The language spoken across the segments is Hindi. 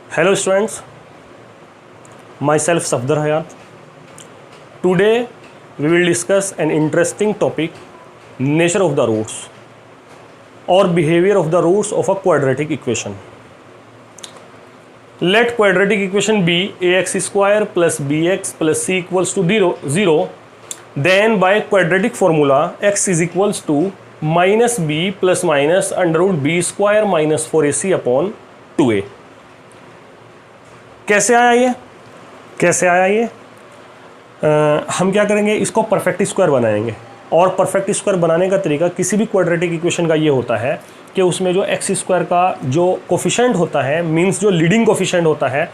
Hello students, myself Safdar Hayat. Today we will discuss an interesting topic, nature of the roots or behavior of the roots of a quadratic equation. Let quadratic equation be ax square plus bx plus c equals to 0. Then by quadratic formula x is equals to minus b plus minus under root b square minus 4ac upon 2a. कैसे आया ये हम क्या करेंगे, इसको परफेक्ट स्क्वायर बनाएंगे। और परफेक्ट स्क्वायर बनाने का तरीका किसी भी क्वाड्रेटिक इक्वेशन का ये होता है कि उसमें जो एक्स स्क्वायर का जो कोफिशिएंट होता है, मींस जो लीडिंग कोफिशिएंट होता है,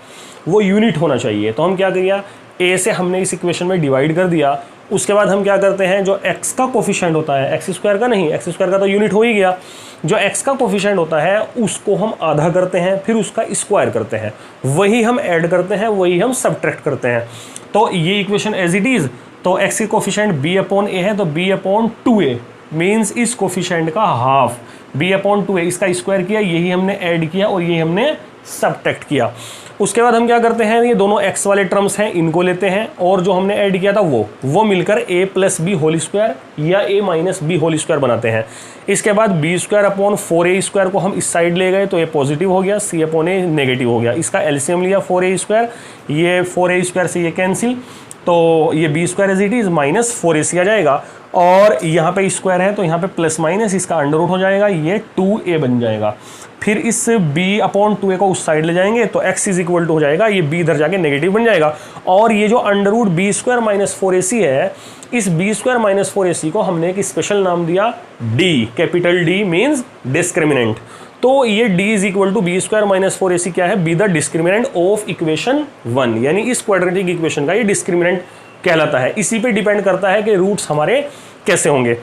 वो यूनिट होना चाहिए। तो हम क्या किया, ए से हमने इस इक्वेशन में डिवाइड कर दिया। उसके बाद हम क्या करते हैं, जो एक्स का कोफिशिएंट होता है, एक्स स्क्वायर का नहीं, एक्स स्क्वायर का तो यूनिट हो ही गया, जो एक्स का कोफिशिएंट होता है उसको हम आधा करते हैं, फिर उसका स्क्वायर करते हैं, वही हम ऐड करते हैं, वही हम सबट्रैक्ट करते हैं। तो ये इक्वेशन एज इट इज, तो एक्स की कोफिशिएंट b अपॉन ए है, तो b अपॉन 2a मीन्स इस कोफिशिएंट का हाफ, b अपॉन 2a, इसका स्क्वायर किया, यही हमने ऐड किया और यही हमने सबट्रैक्ट किया। उसके बाद हम क्या करते हैं, ये दोनों x वाले टर्म्स हैं, इनको लेते हैं और जो हमने ऐड किया था वो मिलकर a plus B whole square या a minus B whole square बनाते हैं। इसके बाद B square upon 4a square को हम इस साइड ले गए तो ये पॉजिटिव हो गया, c अपॉन a नेगेटिव हो गया। इसका एलसीएम लिया 4a स्क्वायर, ये 4a स्क्वायर से ये कैंसिल, तो ये b square as it is minus 4ac आ जाएगा। और यहाँ पे स्क्वायर है तो यहाँ पे प्लस माइनस इसका अंडर रूट हो जाएगा, ये 2a बन जाएगा। फिर इस b अपॉन 2a को उस साइड ले जाएंगे तो x इज इक्वल टू हो जाएगा, ये b इधर जाके नेगेटिव बन जाएगा। और ये जो under root b square minus 4ac है, इस b स्क्वायर माइनस 4ac को हमने एक स्पेशल नाम दिया d, capital D means discriminant. तो ये d is equal to b square minus 4ac क्या है, be the discriminant of equation 1, यानी इस क्वाड्रेटिक इक्वेशन का ये डिस्क्रिमिनेंट कहलाता है। इसी पे डिपेंड करता है कि रूट्स हमारे कैसे होंगे।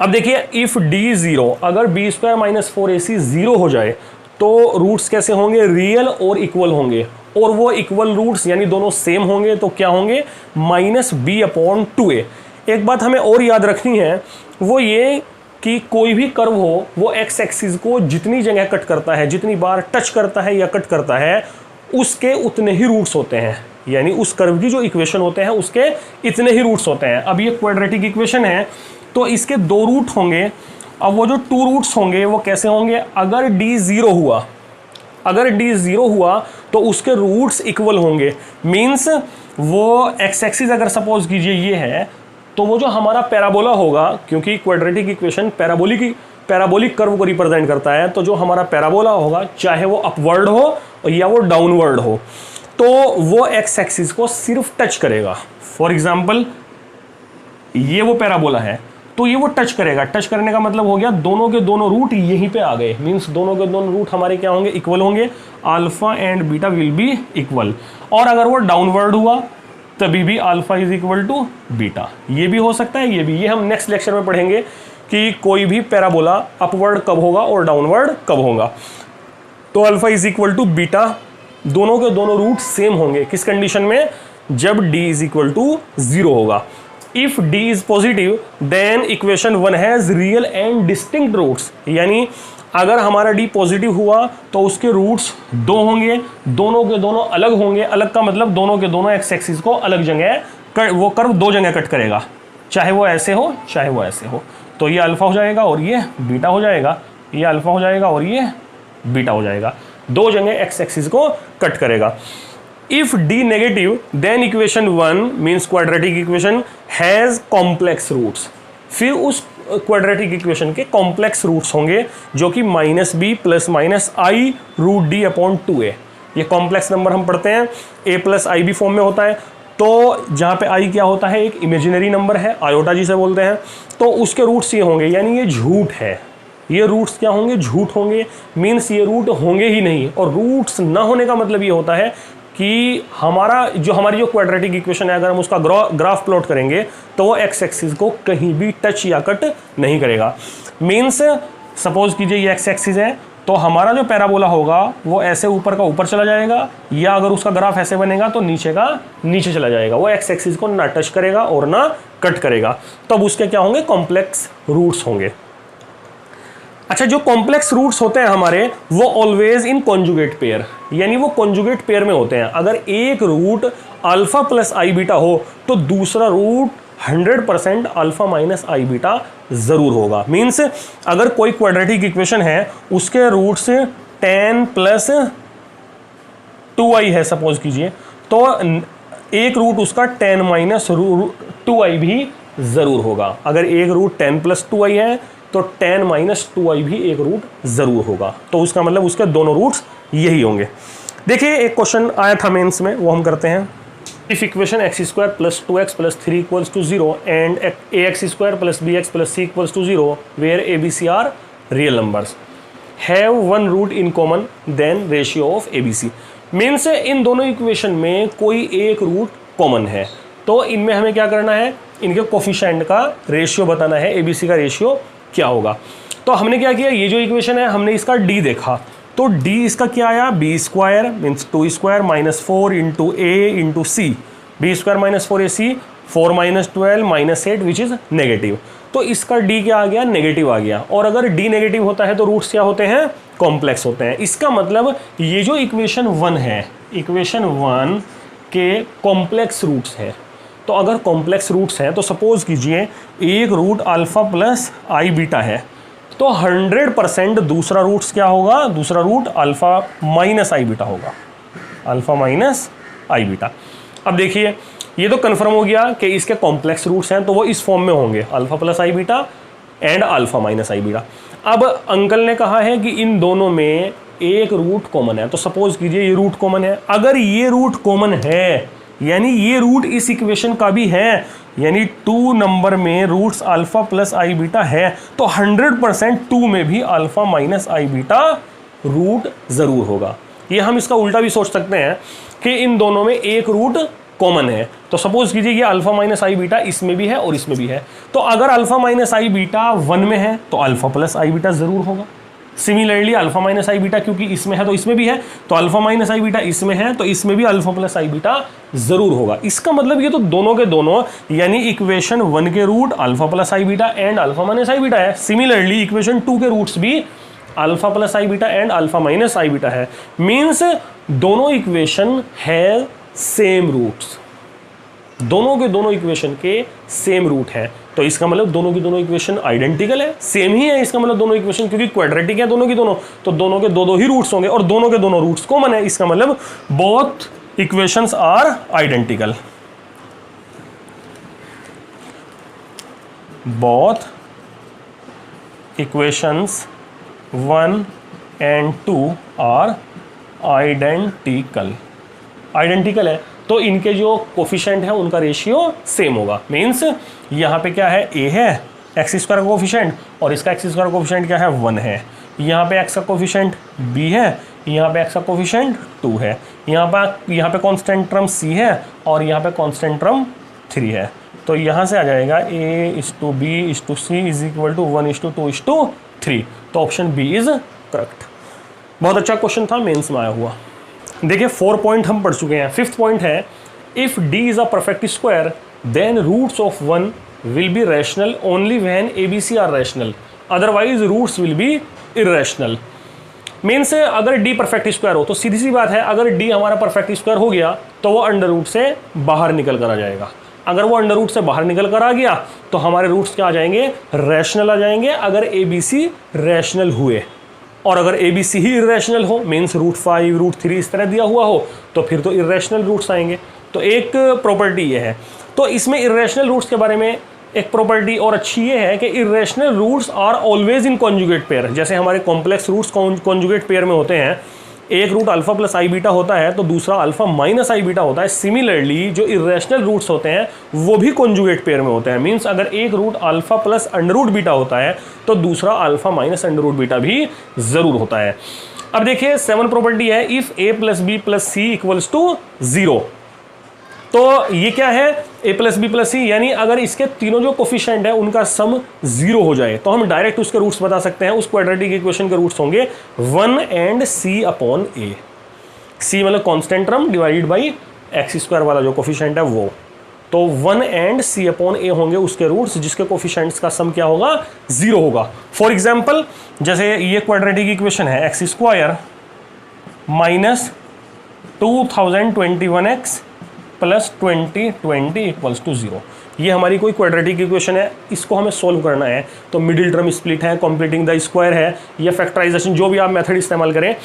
अब देखिए, इफ d 0, अगर बी स्क्वायर माइनस 4ac 0 हो जाए तो रूट्स कैसे होंगे, रियल और इक्वल होंगे। और वो इक्वल रूट्स यानी दोनों सेम होंगे तो क्या होंगे, माइनस बी अपॉन 2a। एक बात हमें और याद रखनी है, वो ये कि कोई भी कर्व हो वो एक्स एक्सिस को जितनी जगह कट करता है, जितनी बार टच करता है या कट करता है, उसके उतने ही रूट्स होते हैं। यानी उस कर्व की जो इक्वेशन होते हैं उसके इतने ही रूट्स होते हैं। अब ये क्वाड्रेटिक इक्वेशन है तो इसके 2 रूट होंगे। अब वो जो 2 रूट्स होंगे वो कैसे होंगे, अगर d 0 हुआ तो उसके रूट्स इक्वल होंगे। मीन्स वो एक्स एक्सिस अगर सपोज कीजिए ये है, तो वो जो हमारा पैराबोला होगा, क्योंकि क्वाड्रेटिक इक्वेशन पैराबोलिक कर्व को रिप्रेजेंट करता है, तो जो हमारा पैराबोला होगा चाहे वो अपवर्ड हो या वो डाउनवर्ड हो, तो वो एक्स एक्सिस को सिर्फ टच करेगा। फॉर एग्जाम्पल ये वो पैराबोला है तो ये वो टच करेगा। टच करने का मतलब हो गया दोनों के दोनों रूट यहीं पे आ गए, मीन्स दोनों के दोनों रूट हमारे क्या होंगे, इक्वल होंगे, alpha and beta will be equal. और अगर वो डाउनवर्ड हुआ तभी भी alpha is equal to beta, ये भी हो सकता है, ये भी। ये हम नेक्स्ट लेक्चर में पढ़ेंगे कि कोई भी पैराबोला अपवर्ड कब होगा और डाउनवर्ड कब होगा। तो alpha is equal to beta, दोनों के दोनों रूट सेम होंगे। किस कंडीशन में, जब d इज इक्वल टू 0 होगा। If d is positive then equation 1 has real and distinct roots, यानी अगर हमारा d पॉजिटिव हुआ तो उसके रूट्स 2 होंगे, दोनों के दोनों अलग होंगे। अलग का मतलब दोनों के दोनों एक्स एक्सिस को अलग जगह, वो कर्व 2 जगह कट करेगा, चाहे वो ऐसे हो चाहे वो ऐसे हो। तो ये अल्फा हो जाएगा और ये बीटा हो जाएगा, ये अल्फा हो जाएगा और ये बीटा हो जाएगा, 2 जगह एक्स एक्सिस को कट करेगा। If d negative then equation 1 means quadratic equation has complex roots. फिर उस क्वाड्रेटिक इक्वेशन के कॉम्प्लेक्स रूट्स होंगे जो कि minus b plus minus i root d upon 2a। ये कॉम्प्लेक्स नंबर हम पढ़ते हैं a प्लस आई भी फॉर्म में होता है, तो जहाँ पे i क्या होता है, एक इमेजिनरी नंबर है, आयोटा जिसे बोलते हैं, तो उसके रूट्स ये होंगे, यानी ये झूठ है। ये रूट्स क्या होंगे, झूठ होंगे, मीन्स ये रूट होंगे ही नहीं। और रूट्स ना होने का मतलब ये होता है कि हमारी जो क्वाड्रेटिक इक्वेशन है, अगर हम उसका ग्राफ प्लॉट करेंगे तो वो एक्स एक्सिस को कहीं भी टच या कट नहीं करेगा। मीन्स सपोज कीजिए ये एक्स एक्सिस है, तो हमारा जो पैराबोला होगा वो ऐसे ऊपर का ऊपर चला जाएगा, या अगर उसका ग्राफ ऐसे बनेगा तो नीचे का नीचे चला जाएगा। वो एक्स एक्सिस को ना टच करेगा और ना कट करेगा। तब उसके क्या होंगे, कॉम्प्लेक्स रूट्स होंगे। अच्छा, जो कॉम्प्लेक्स रूट्स होते हैं हमारे वो ऑलवेज इन कॉन्जुगेट पेयर, यानी वो कॉन्जुगेट पेयर में होते हैं। अगर एक root alpha plus i beta हो तो दूसरा root 100% alpha minus i beta जरूर होगा। मीन्स अगर कोई क्वाड्रेटिक इक्वेशन है उसके रूट्स 10 प्लस 2i है सपोज कीजिए, तो एक रूट उसका 10 माइनस 2i भी जरूर होगा। अगर एक रूट 10 प्लस 2i है तो 10 माइनस 2i भी एक रूट जरूर होगा। तो उसका मतलब उसके दोनों रूट्स यही होंगे। देखिए एक क्वेश्चन आया था मेंस में, वो हम करते हैं। If equation x square plus 2x plus 3 equals to 0 and ax square plus bx plus c equals to 0 where abc are real numbers have one root in common then ratio of abc। मीन्स इन दोनों इक्वेशन में कोई एक रूट कॉमन है, तो इनमें हमें क्या करना है, इनके कोफिशिएंट का रेशियो बताना है, abc का रेशियो क्या होगा। तो हमने क्या किया, ये जो इक्वेशन है हमने इसका d देखा, तो d इसका क्या आया, b square means 2 square minus 4 into a into c, b square minus 4ac 4 minus 12 minus 8 which is negative. तो इसका d क्या आ गया, नेगेटिव आ गया। और अगर d नेगेटिव होता है तो रूट्स क्या होते हैं, कॉम्प्लेक्स होते हैं। इसका मतलब ये जो इक्वेशन 1 है, इक्वेशन 1 के कॉम्प्लेक्स रूट्स है। तो अगर कॉम्प्लेक्स रूट्स हैं तो सपोज कीजिए एक root alpha plus i beta है, तो 100% दूसरा रूट्स क्या होगा, दूसरा root alpha minus i beta होगा, अल्फा माइनस आई बीटा। अब देखिए ये तो कंफर्म हो गया कि इसके कॉम्प्लेक्स रूट्स हैं, तो वो इस फॉर्म में होंगे, alpha plus i beta and alpha minus i beta. अब अंकल ने कहा है कि इन दोनों में एक रूट कॉमन है, तो सपोज कीजिए ये रूट कॉमन है। अगर ये रूट कॉमन है यानी ये रूट इस इक्वेशन का भी है, यानी 2 नंबर में roots alpha plus i beta है, तो 100% 2 में भी alpha minus i beta root जरूर होगा। ये हम इसका उल्टा भी सोच सकते हैं कि इन दोनों में एक रूट कॉमन है, तो सपोज कीजिए ये अल्फा माइनस आई बीटा इसमें भी है और इसमें भी है, तो अगर अल्फा माइनस आई बीटा 1 में है तो अल्फा प्लस आई बीटा जरूर होगा। Similarly alpha minus i beta क्योंकि इसमें है तो इसमें भी है, तो अल्फा माइनस आई बीटा इसमें है तो इसमें भी अल्फा प्लस आई बीटा जरूर होगा। इसका मतलब ये तो दोनों के दोनों यानी इक्वेशन 1 के root alpha plus i beta and alpha minus i beta है। सिमिलरली इक्वेशन 2 के रूट्स भी alpha plus i beta and alpha minus i beta है। मीन्स दोनों इक्वेशन है सेम रूट्स, दोनों के दोनों इक्वेशन के सेम रूट है, तो इसका मतलब दोनों की दोनों इक्वेशन आइडेंटिकल है, सेम ही है। इसका मतलब दोनों इक्वेशन क्योंकि क्वाड्रेटिक है दोनों की दोनों, तो दोनों के दो ही रूट्स होंगे और दोनों के दोनों रूट्स कॉमन है। इसका मतलब both equations are identical, both equations 1 and 2 are identical, identical है तो इनके जो कोफिशिएंट है उनका रेशियो सेम होगा। मीन्स यहाँ पे क्या है, a है एक्स स्क्वायर का कोफिशिएंट और इसका एक्स स्क्वायर कोफिशिएंट क्या है, 1 है। यहाँ पे x का कोफिशिएंट b है, यहाँ पे x का कोफिशिएंट 2 है, यहाँ पे कांस्टेंट टर्म c है और यहाँ पे कांस्टेंट टर्म 3 है। तो यहाँ से आ जाएगा a:b:c इज इक्वल टू 1:2:3। तो ऑप्शन बी इज करेक्ट। बहुत अच्छा क्वेश्चन था, मेंस में आया हुआ। देखिए 4 पॉइंट हम पढ़ चुके हैं। 5th पॉइंट है if d is a perfect square then roots of 1 will be rational only when abc are rational, otherwise roots will be irrational. Means अगर d परफेक्ट स्क्वायर हो तो सीधी सी बात है, अगर d हमारा परफेक्ट स्क्वायर हो गया तो वो अंडर रूट से बाहर निकल कर आ जाएगा। अगर वो अंडर रूट से बाहर निकल कर आ गया तो हमारे रूट्स क्या आ जाएंगे, रैशनल आ जाएंगे अगर abc रैशनल हुए। और अगर ABC ही इरेशनल हो, मीन्स रूट 5 रूट 3 इस तरह दिया हुआ हो, तो फिर तो इरेशनल रूट्स आएंगे। तो एक प्रॉपर्टी ये है। तो इसमें इरेशनल रूट्स के बारे में एक प्रॉपर्टी और अच्छी ये है कि irrational roots are always in conjugate pair. जैसे हमारे कॉम्प्लेक्स रूट्स कॉन्जुगेट पेयर में होते हैं, एक root alpha plus i beta होता है तो दूसरा अल्फा माइनस आई बीटा होता है। सिमिलरली जो इरेशनल रूट्स होते हैं वो भी कॉन्जुगेट पेयर में होते हैं। मीन्स अगर एक root alpha plus under root beta होता है तो दूसरा alpha minus under root beta भी जरूर होता है। अब देखिए 7 प्रॉपर्टी है if a plus B plus c equals to 0। तो ये क्या है, a plus B plus c, यानी अगर इसके तीनों जो कोफिशिएंट है उनका सम 0 हो जाए तो हम डायरेक्ट उसके रूट्स बता सकते हैं। उस क्वाड्रेटिक इक्वेशन के रूट्स होंगे 1 and c upon a। c मतलब constant term divided by x square वाला जो कोफिशिएंट है वो। तो 1 एंड c अपॉन a होंगे उसके रूट्स जिसके कोफिशिएंट्स का सम क्या होगा, 0 होगा। फॉर एग्जाम्पल जैसे ये क्वाड्रेटिक इक्वेशन है x square minus 2021x plus 2020 equals to 0। ये हमारी कोई क्वाड्रेटिक इक्वेशन है, इसको हमें सोल्व करना है। तो मिडिल टर्म स्प्लिट है, कंप्लीटिंग द स्क्वायर है, या फैक्टराइजेशन, जो भी आप मेथड इस्तेमाल करें।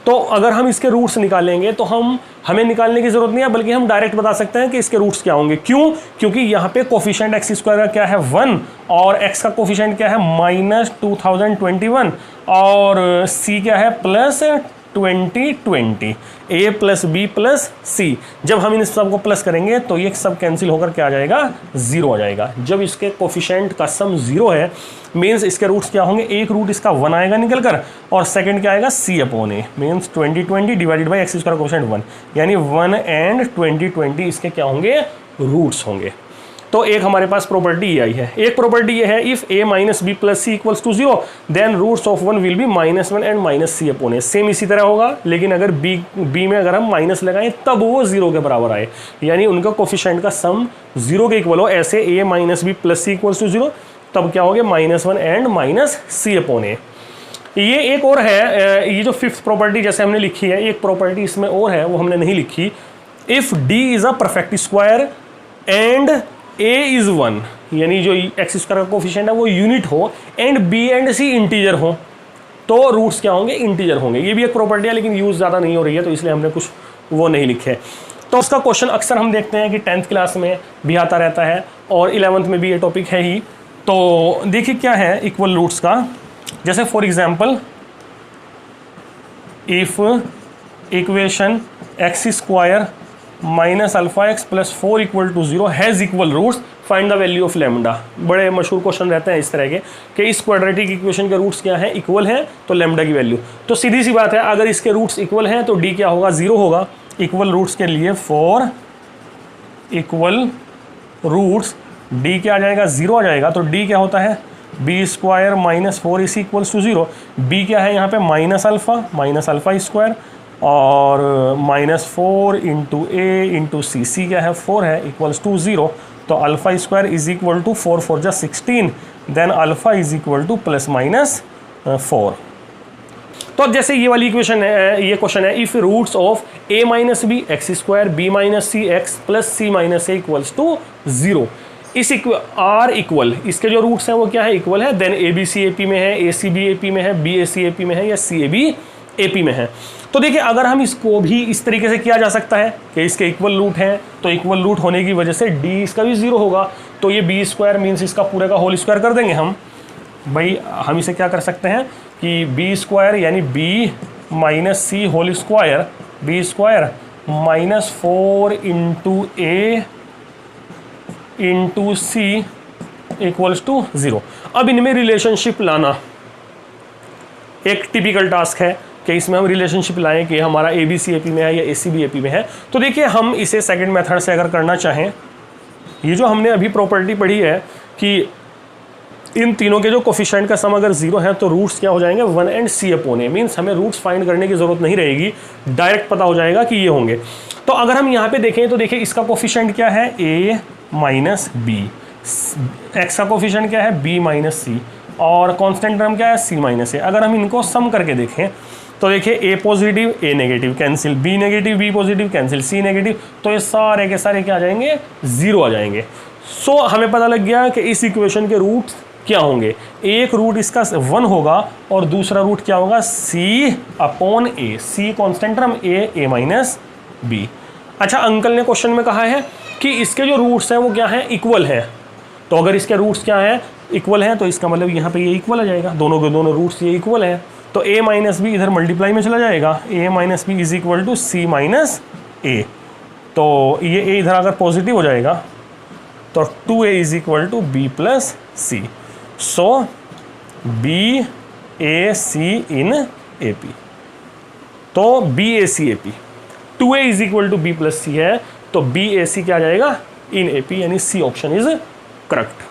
तो अगर हम इसके रूट्स निकालेंगे तो हमें निकालने की जरूरत नहीं है, बल्कि हम डायरेक्ट बता सकते हैं कि इसके रूट्स क्या होंगे। क्यों? क्योंकि यहाँ पे कोफिशिएंट एक्स स्क्वायर का क्या है 1 और एक्स का कोफिशिएंट क्या है माइनस 2021 और सी क्या है plus 2020, a plus B plus C. जब हम इन सब को प्लस करेंगे तो ये सब कैंसिल होकर क्या आ जाएगा, 0 आ जाएगा। जब इसके कोफिशिएंट का सम 0 है मीन्स इसके रूट्स क्या होंगे, एक रूट इसका 1 आएगा निकल कर और सेकंड क्या आएगा c upon A means 2020 divided by x square coefficient 1, यानी 1 एंड 2020 इसके क्या होंगे, रूट्स होंगे। तो एक हमारे पास प्रॉपर्टी ये आई है। एक प्रॉपर्टी ये है if a minus b plus c equals to 0 then roots of 1 will be -1 and -c upon a. Same इसी तरह होगा, लेकिन अगर b में अगर हम माइनस लगाएं तब वो 0 के बराबर आए, यानी उनका कोफिशिएंट का सम 0 के इक्वल हो। ऐसे a minus b plus c equals to 0 तब क्या हो गया -1 एंड -c अपॉन ए। ये एक और है, ये जो फिफ्थ प्रॉपर्टी जैसे हमने लिखी है, एक प्रॉपर्टी इसमें और है वो हमने नहीं लिखी। If d is a perfect square and a is 1, यानी जो एक्स स्क्वायर का कोफिशिएंट है वो यूनिट हो and b and c integer हो, तो रूट्स क्या होंगे, इंटीजर होंगे। ये भी एक प्रॉपर्टी है लेकिन यूज ज़्यादा नहीं हो रही है, तो इसलिए हमने कुछ वो नहीं लिखे। तो उसका क्वेश्चन अक्सर हम देखते हैं कि 10th क्लास में भी आता रहता है और 11th में भी ये टॉपिक है ही। तो देखिए क्या है इक्वल रूट्स का। जैसे for example if equation x square minus alpha x plus 4 equal to 0 has equal roots find the value of lambda. बड़े मशहूर क्वेश्चन रहते हैं इस तरह के कि इस क्वाड्रेटिक इक्वेशन के रूट्स क्या हैं, इक्वल हैं, तो लैम्डा की वैल्यू। तो सीधी सी बात है, अगर इसके रूट्स इक्वल हैं तो डी क्या होगा, 0 होगा। इक्वल रूट्स के लिए फॉर इक्वल रूट्स डी क्या आ जाएगा, 0 आ जाएगा। तो डी क्या होता है, b square minus 4 is equals to 0। B क्या है यहाँ पे माइनस अल्फा स्क्वायर और -4 इंटू ए इंटू सी क्या है 4 है इक्वल्स टू 0। तो alpha square is equal to 4 4 जा 16, then alpha is equal to plus minus 4। तो अब जैसे ये वाली इक्वेशन है, ये क्वेश्चन है if roots of a minus b x square b minus c x plus c minus a equals to 0। इस आर इक्वल, इसके जो रूट्स हैं वो क्या है, इक्वल है। Then a b c A P में है, ए सी बी ए पी में है, B A C A P में है, या सी ए बी ए पी में है। तो देखिए अगर हम इसको भी इस तरीके से किया जा सकता है कि इसके इक्वल रूट हैं, तो इक्वल रूट होने की वजह से डी इसका भी 0 होगा। तो ये बी स्क्वायर मीन्स इसका पूरे का होल स्क्वायर कर देंगे हम। भाई हम इसे क्या कर सकते हैं कि बी स्क्वायर यानी b minus c whole square, b square -4 into a into c equals to 0। अब इनमें रिलेशनशिप लाना एक टिपिकल टास्क है कि इसमें हम रिलेशनशिप लाएं कि हमारा ए बी सी ए पी में है या ए सी बी ए पी में है। तो देखिए हम इसे सेकंड मेथड से अगर करना चाहें, ये जो हमने अभी प्रॉपर्टी पढ़ी है कि इन तीनों के जो कोफिशिएंट का सम अगर 0 है तो रूट्स क्या हो जाएंगे, 1 and c upon A. Means हमें रूट्स फाइंड करने की ज़रूरत नहीं रहेगी, डायरेक्ट पता हो जाएगा कि ये होंगे। तो अगर हम यहाँ पे देखें तो देखिए इसका कोफिशिएंट क्या है, a माइनस बी, एक्स का कोफिशिएंट क्या है, b माइनस सी, और कांस्टेंट टर्म क्या है, c माइनस ए। अगर हम इनको सम करके देखें तो देखिए a positive a negative cancel, b negative b positive cancel, c negative, तो ये सारे के सारे क्या आ जाएंगे, 0 आ जाएंगे। सो हमें पता लग गया कि इस इक्वेशन के रूट्स क्या होंगे। एक रूट इसका 1 होगा और दूसरा रूट क्या होगा, c upon a, c constant term, a minus b. अच्छा अंकल ने क्वेश्चन में कहा है कि इसके जो रूट्स हैं वो क्या हैं, इक्वल हैं। तो अगर इसके रूट्स क्या हैं, इक्वल हैं, तो इसका मतलब यहाँ पे ये इक्वल आ जाएगा, दोनों के दोनों रूट्स ये इक्वल हैं। तो a माइनस बी इधर मल्टीप्लाई में चला जाएगा, a minus B is equal to C minus A. तो ये a इधर अगर पॉजिटिव हो जाएगा तो 2a is equal to B plus C. So B A C in A P, तो B A C A P, 2a is equal to B plus C है, तो बी ए सी क्या आ जाएगा, इन ए पी, यानी सी ऑप्शन इज करेक्ट।